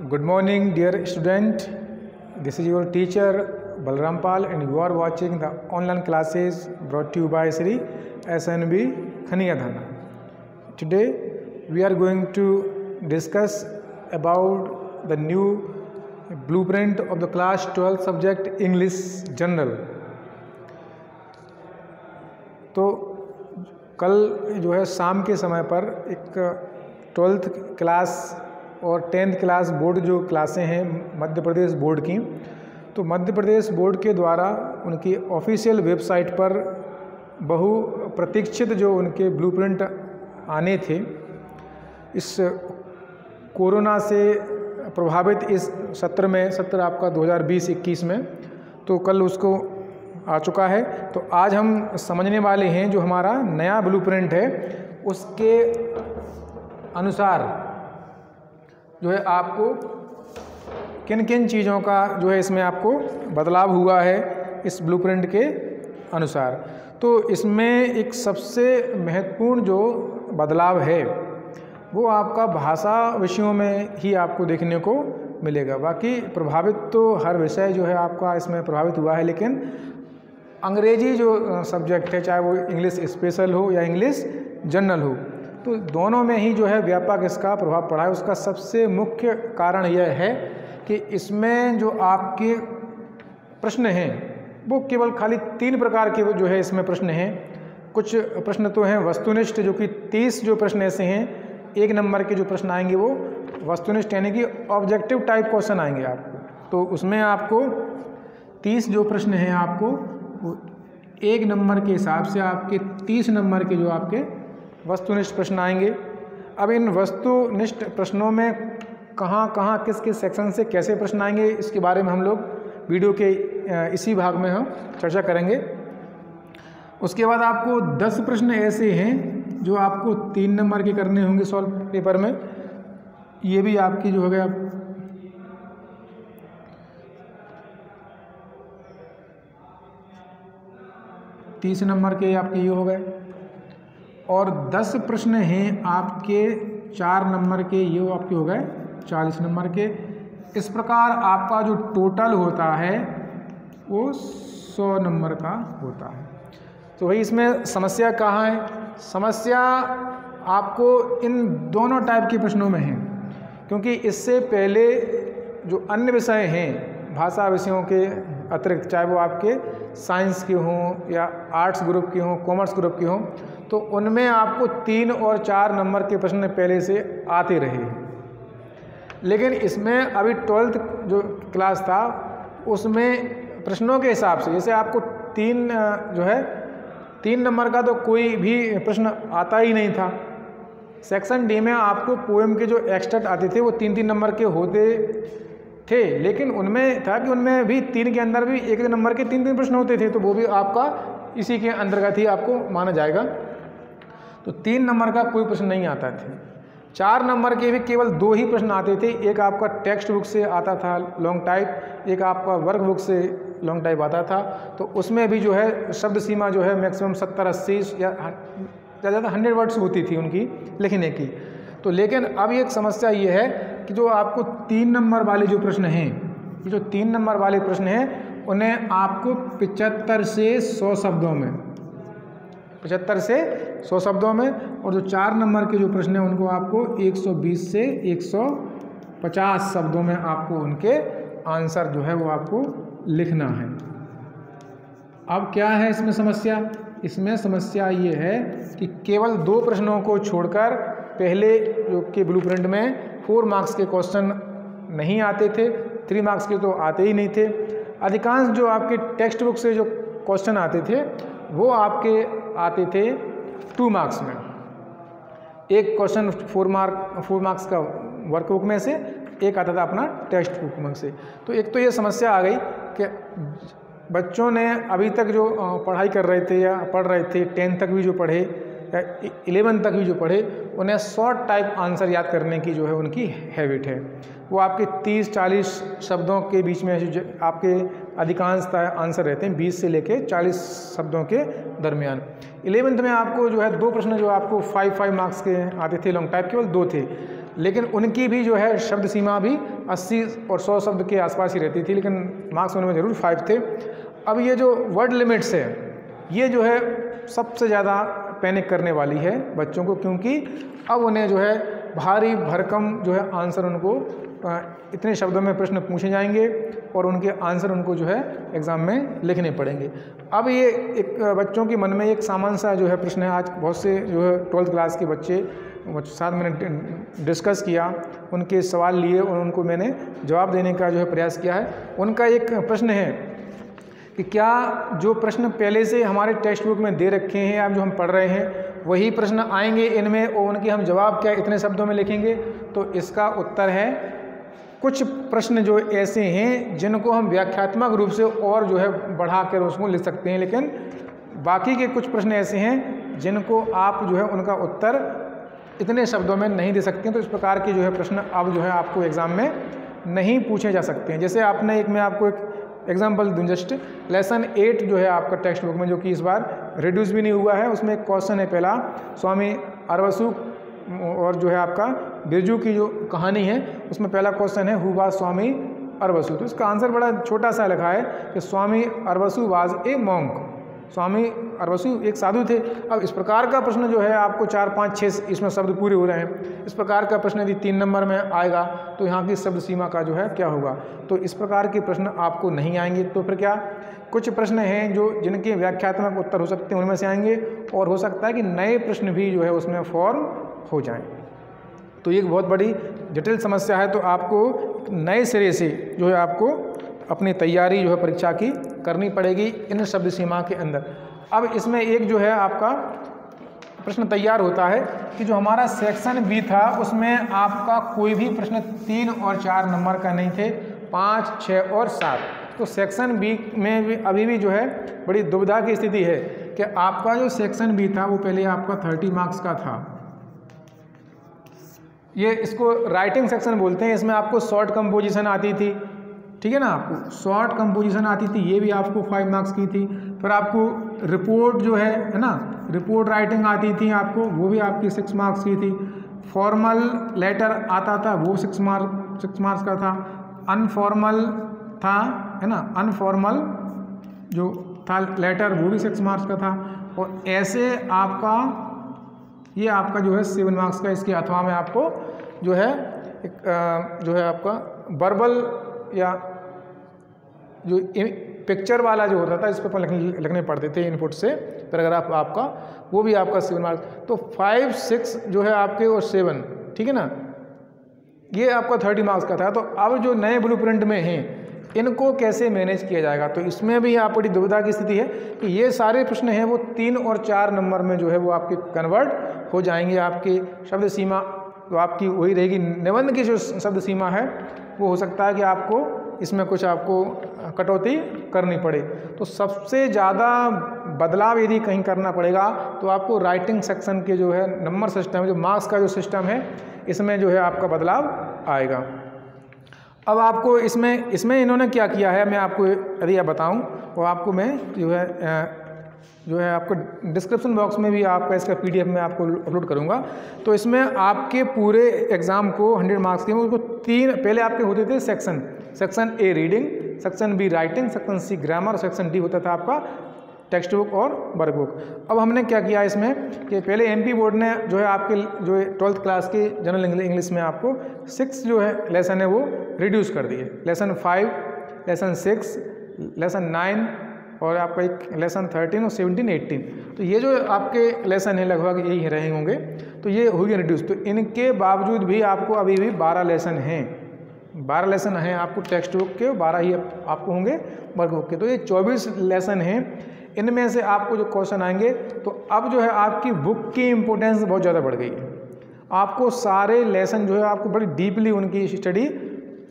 Good morning, dear student. This is your teacher Balram Pal, and you are watching the online classes brought to you by Sri SNB Khaniyadhana. Today, we are going to discuss about the new blueprint of the class 12 subject English General. तो कल जो है शाम के समय पर एक 12th class और 10th क्लास बोर्ड जो क्लासें हैं मध्य प्रदेश बोर्ड की, तो मध्य प्रदेश बोर्ड के द्वारा उनकी ऑफिशियल वेबसाइट पर बहु प्रतीक्षित जो उनके ब्लूप्रिंट आने थे, इस कोरोना से प्रभावित इस सत्र आपका 2020-21 में, तो कल उसको आ चुका है। तो आज हम समझने वाले हैं जो हमारा नया ब्लूप्रिंट है उसके अनुसार जो है आपको किन किन चीज़ों का जो है इसमें आपको बदलाव हुआ है इस ब्लूप्रिंट के अनुसार। तो इसमें एक सबसे महत्वपूर्ण जो बदलाव है वो आपका भाषा विषयों में ही आपको देखने को मिलेगा। बाकी प्रभावित तो हर विषय जो है आपका इसमें प्रभावित हुआ है, लेकिन अंग्रेजी जो सब्जेक्ट है, चाहे वो इंग्लिश स्पेशल हो या इंग्लिश जनरल हो, तो दोनों में ही जो है व्यापक इसका प्रभाव पड़ा है। उसका सबसे मुख्य कारण यह है कि इसमें जो आपके प्रश्न हैं वो केवल खाली 3 प्रकार के जो है इसमें प्रश्न हैं। कुछ प्रश्न तो हैं वस्तुनिष्ठ, जो कि 30 जो प्रश्न ऐसे हैं, 1 नंबर के जो प्रश्न आएंगे वो वस्तुनिष्ठ यानी कि ऑब्जेक्टिव टाइप क्वेश्चन आएंगे आपको। तो उसमें आपको 30 जो प्रश्न हैं आपको 1 नंबर के हिसाब से आपके 30 नंबर के जो आपके वस्तुनिष्ठ प्रश्न आएंगे। अब इन वस्तुनिष्ठ प्रश्नों में कहाँ किस किस सेक्शन से कैसे प्रश्न आएंगे, इसके बारे में हम लोग वीडियो के इसी भाग में हम चर्चा करेंगे। उसके बाद आपको 10 प्रश्न ऐसे हैं जो आपको 3 नंबर के करने होंगे सॉल्व पेपर में। ये भी आपकी जो हो गया 30 नंबर के आपके ये हो गए, और 10 प्रश्न हैं आपके 4 नंबर के, ये आपके हो गए 40 नंबर के। इस प्रकार आपका जो टोटल होता है वो 100 नंबर का होता है। तो भाई इसमें समस्या कहाँ है? समस्या आपको इन दोनों टाइप के प्रश्नों में है, क्योंकि इससे पहले जो अन्य विषय हैं भाषा विषयों के अतिरिक्त, चाहे वो आपके साइंस के हों या आर्ट्स ग्रुप के हों, कॉमर्स ग्रुप के हों, तो उनमें आपको 3 और 4 नंबर के प्रश्न पहले से आते रहे हैं। लेकिन इसमें अभी 12th जो क्लास था उसमें प्रश्नों के हिसाब से, जैसे आपको 3 नंबर का तो कोई भी प्रश्न आता ही नहीं था। सेक्शन डी में आपको पोएम के जो एक्सट्रैक्ट आते थे वो 3-3 नंबर के होते थे, लेकिन उनमें था कि उनमें भी 3 के अंदर भी 1 नंबर के 3 प्रश्न होते थे, तो वो भी आपका इसी के अंतर्गत ही आपको माना जाएगा। तो 3 नंबर का कोई प्रश्न नहीं आता थे। 4 नंबर के भी केवल 2 ही प्रश्न आते थे। एक आपका टेक्स्ट बुक से आता था लॉन्ग टाइप, एक आपका वर्क बुक से लॉन्ग टाइप आता था। तो उसमें भी जो है शब्द सीमा जो है मैक्सिमम 70-80 या ज़्यादा 100 वर्ड्स होती थी उनकी लिखने की। तो लेकिन अब एक समस्या ये है कि जो आपको 3 नंबर वाले जो प्रश्न हैं, ये जो 3 नंबर वाले प्रश्न हैं उन्हें आपको 75 से 100 शब्दों में, 75 से 100 शब्दों में, और जो 4 नंबर के जो प्रश्न हैं उनको आपको 120 से 150 शब्दों में आपको उनके आंसर जो है वो आपको लिखना है। अब क्या है इसमें समस्या? इसमें समस्या ये है कि केवल 2 प्रश्नों को छोड़कर पहले जो के ब्लूप्रिंट में 4 मार्क्स के क्वेश्चन नहीं आते थे, 3 मार्क्स के तो आते ही नहीं थे। अधिकांश जो आपके टेक्स्ट बुक से जो क्वेश्चन आते थे वो आपके आते थे 2 मार्क्स में। एक क्वेश्चन 4 मार्क्स का वर्कबुक में से, एक आता था अपना टेक्स्ट बुक में से। तो एक तो ये समस्या आ गई कि बच्चों ने अभी तक जो पढ़ाई कर रहे थे या पढ़ रहे थे, 10 तक भी जो पढ़े या 11 तक भी जो पढ़े, उन्हें शॉर्ट टाइप आंसर याद करने की जो है उनकी हैबिट है। वो आपके 30-40 शब्दों के बीच में आपके अधिकांशतः आंसर रहते हैं, 20 से लेके 40 शब्दों के दरमियान। 11th में आपको जो है 2 प्रश्न जो आपको 5 मार्क्स के आते थे लॉन्ग टाइप, केवल 2 थे। लेकिन उनकी भी जो है शब्द सीमा भी 80 और 100 शब्द के आसपास ही रहती थी, लेकिन मार्क्स उनमें ज़रूर 5 थे। अब ये जो वर्ड लिमिट्स है, ये जो है सबसे ज़्यादा पैनिक करने वाली है बच्चों को, क्योंकि अब उन्हें जो है भारी भरकम जो है आंसर उनको इतने शब्दों में प्रश्न पूछे जाएंगे और उनके आंसर उनको जो है एग्ज़ाम में लिखने पड़ेंगे। अब ये एक बच्चों के मन में एक सामान्य सा जो है प्रश्न है, आज बहुत से जो है 12th क्लास के बच्चे साथ मैंने डिस्कस किया, उनके सवाल लिए और उनको मैंने जवाब देने का जो है प्रयास किया है। उनका एक प्रश्न है कि क्या जो प्रश्न पहले से हमारे टेक्स्ट बुक में दे रखे हैं या जो हम पढ़ रहे हैं वही प्रश्न आएंगे इनमें और उनके हम जवाब क्या इतने शब्दों में लिखेंगे? तो इसका उत्तर है कुछ प्रश्न जो ऐसे हैं जिनको हम व्याख्यात्मक रूप से और जो है बढ़ा कर उसको लिख सकते हैं, लेकिन बाकी के कुछ प्रश्न ऐसे हैं जिनको आप जो है उनका उत्तर इतने शब्दों में नहीं दे सकते हैं। तो इस प्रकार के जो है प्रश्न अब जो है आपको एग्ज़ाम में नहीं पूछे जा सकते हैं। जैसे आपने मैं आपको एक एग्जाम्पल दूँ, जस्ट लेसन 8 जो है आपका टेक्स्ट बुक में, जो कि इस बार रिड्यूस भी नहीं हुआ है, उसमें एक क्वेश्चन है पहला, स्वामी अरवसु और जो है आपका बिरजू की जो कहानी है उसमें पहला क्वेश्चन है हु वाज स्वामी अरवसु। तो इसका आंसर बड़ा छोटा सा लिखा है कि स्वामी अरवसु वाज ए मॉन्क, स्वामी अरवसु एक साधु थे। अब इस प्रकार का प्रश्न जो है आपको 4, 5, 6 इसमें शब्द पूरे हो रहे हैं, इस प्रकार का प्रश्न यदि 3 नंबर में आएगा तो यहाँ की शब्द सीमा का जो है क्या होगा? तो इस प्रकार के प्रश्न आपको नहीं आएंगे। तो फिर क्या, कुछ प्रश्न हैं जो जिनके व्याख्यात्मक उत्तर हो सकते हैं उनमें से आएंगे, और हो सकता है कि नए प्रश्न भी जो है उसमें फॉर्म हो जाएं। तो ये एक बहुत बड़ी जटिल समस्या है। तो आपको नए सिरे से जो है आपको अपनी तैयारी जो है परीक्षा की करनी पड़ेगी इन शब्द सीमा के अंदर। अब इसमें एक जो है आपका प्रश्न तैयार होता है कि जो हमारा सेक्शन बी था उसमें आपका कोई भी प्रश्न 3 और 4 नंबर का नहीं थे, 5, 6 और 7। तो सेक्शन बी में भी अभी भी जो है बड़ी दुविधा की स्थिति है कि आपका जो सेक्शन बी था वो पहले आपका 30 मार्क्स का था। ये इसको राइटिंग सेक्शन बोलते हैं। इसमें आपको शॉर्ट कंपोजिशन आती थी, ठीक है ना, आपको शॉर्ट कंपोजिशन आती थी, ये भी आपको 5 मार्क्स की थी। फिर आपको रिपोर्ट जो है ना, रिपोर्ट राइटिंग आती थी आपको, वो भी आपकी 6 मार्क्स की थी। फॉर्मल लेटर आता था, वो 6 मार्क्स का था। अनफॉर्मल था, है ना, अनफॉर्मल जो था लेटर वो भी 6 मार्क्स का था। और ऐसे आपका ये आपका जो है 7 मार्क्स का, इसके अथवा में आपको जो है जो है आपका वर्बल या जो पिक्चर वाला जो होता था इस पर लिखने पड़ते थे इनपुट से पैराग्राफ आपका, वो भी आपका 7 मार्क्स। तो 5, 6 जो है आपके और 7, ठीक है ना, ये आपका 30 मार्क्स का था। तो अब जो नए ब्लूप्रिंट में हैं इनको कैसे मैनेज किया जाएगा? तो इसमें भी आप बड़ी दुविधा की स्थिति है कि ये सारे प्रश्न हैं वो 3 और 4 नंबर में जो है वो आपके कन्वर्ट हो जाएंगे। आपकी शब्द सीमा तो आपकी वही रहेगी। निबंध की जो शब्द सीमा है वो हो सकता है कि आपको इसमें कुछ आपको कटौती करनी पड़े। तो सबसे ज़्यादा बदलाव यदि कहीं करना पड़ेगा तो आपको राइटिंग सेक्शन के जो है नंबर सिस्टम, जो मार्क्स का जो सिस्टम है, इसमें जो है आपका बदलाव आएगा। अब आपको इसमें इन्होंने क्या किया है, मैं आपको यदि आप बताऊं तो आपको मैं जो है आपको डिस्क्रिप्शन बॉक्स में भी आपका इसका PDF में आपको अपलोड करूंगा। तो इसमें आपके पूरे एग्ज़ाम को 100 मार्क्स के उसको 3 पहले आपके होते थे section A reading, section B writing, section C grammar, section D होता था आपका टेक्स्ट बुक और वर्क बुक। अब हमने क्या किया इसमें कि पहले MP बोर्ड ने जो है आपके जो 12th क्लास के जनरल इंग्लिश में आपको 6 जो है लेसन है वो रिड्यूस कर दिए। लेसन 5, लेसन 6, लेसन 9 और आपका एक लेसन 13 और 17, 18। तो ये जो आपके लेसन है लगभग यही रहे होंगे, तो ये हो गए रिड्यूस। तो इनके बावजूद भी आपको अभी भी 12 लेसन हैं, 12 लेसन हैं आपको टेक्स्ट बुक के, 12 ही आपको होंगे वर्क बुक के। तो ये 24 लेसन हैं। इनमें से आपको जो क्वेश्चन आएंगे तो अब जो है आपकी बुक की इम्पोर्टेंस बहुत ज़्यादा बढ़ गई है। आपको सारे लेसन जो है आपको बड़ी डीपली उनकी स्टडी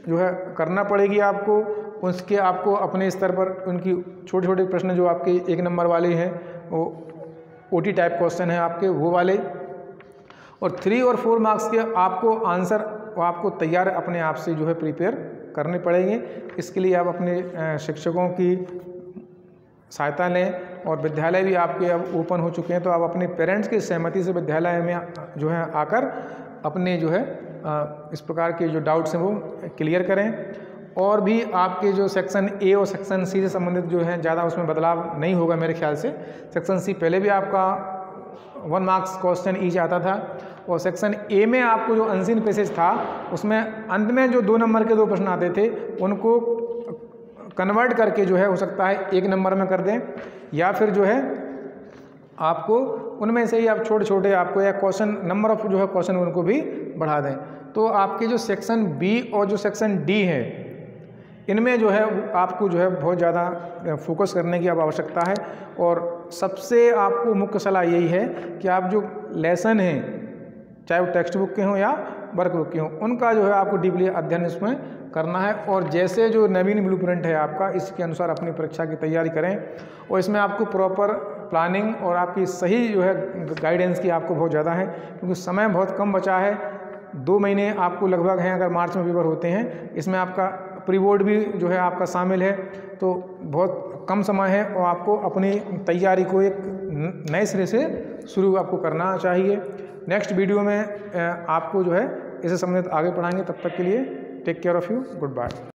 जो है करना पड़ेगी आपको। उसके आपको अपने स्तर पर उनकी छोटे छोटे प्रश्न जो आपके 1 नंबर वाले हैं वो OT टाइप क्वेश्चन है आपके वो वाले, और 3 और 4 मार्क्स के आपको आंसर आपको तैयार अपने आप से जो है प्रिपेयर करने पड़ेंगे। इसके लिए आप अपने शिक्षकों की सहायता लें, और विद्यालय भी आपके अब ओपन हो चुके हैं, तो आप अपने पेरेंट्स की सहमति से विद्यालय में जो है आकर अपने जो है इस प्रकार के जो डाउट्स हैं वो क्लियर करें। और भी आपके जो सेक्शन ए और सेक्शन सी से संबंधित जो है ज़्यादा उसमें बदलाव नहीं होगा मेरे ख्याल से। सेक्शन सी पहले भी आपका 1 मार्क्स क्वेश्चन ईच आता था, और सेक्शन ए में आपको जो अनसीन पैसेज था उसमें अंत में जो 2 नंबर के 2 प्रश्न आते थे उनको कन्वर्ट करके जो है हो सकता है 1 नंबर में कर दें, या फिर जो है आपको उनमें से ही आप छोटे छोटे आपको या क्वेश्चन नंबर ऑफ जो है क्वेश्चन उनको भी बढ़ा दें। तो आपके जो सेक्शन बी और जो सेक्शन डी है इनमें जो है आपको जो है बहुत ज़्यादा फोकस करने की अब आवश्यकता है। और सबसे आपको मुख्य सलाह यही है कि आप जो लेसन हैं चाहे वो टेक्स्ट बुक के हों या वर्क बुक के हों उनका जो है आपको डीपली अध्ययन इसमें करना है, और जैसे जो नवीन ब्लूप्रिंट है आपका इसके अनुसार अपनी परीक्षा की तैयारी करें। और इसमें आपको प्रॉपर प्लानिंग और आपकी सही जो है गाइडेंस की आपको बहुत ज़्यादा है, क्योंकि समय बहुत कम बचा है। 2 महीने आपको लगभग हैं, अगर मार्च में पेपर होते हैं, इसमें आपका प्री बोर्ड भी जो है आपका शामिल है, तो बहुत कम समय है और आपको अपनी तैयारी को एक नए सिरे से शुरू आपको करना चाहिए। नेक्स्ट वीडियो में आपको जो है इससे संबंधित आगे पढ़ाएंगे। तब तक के लिए take care of you, good bye.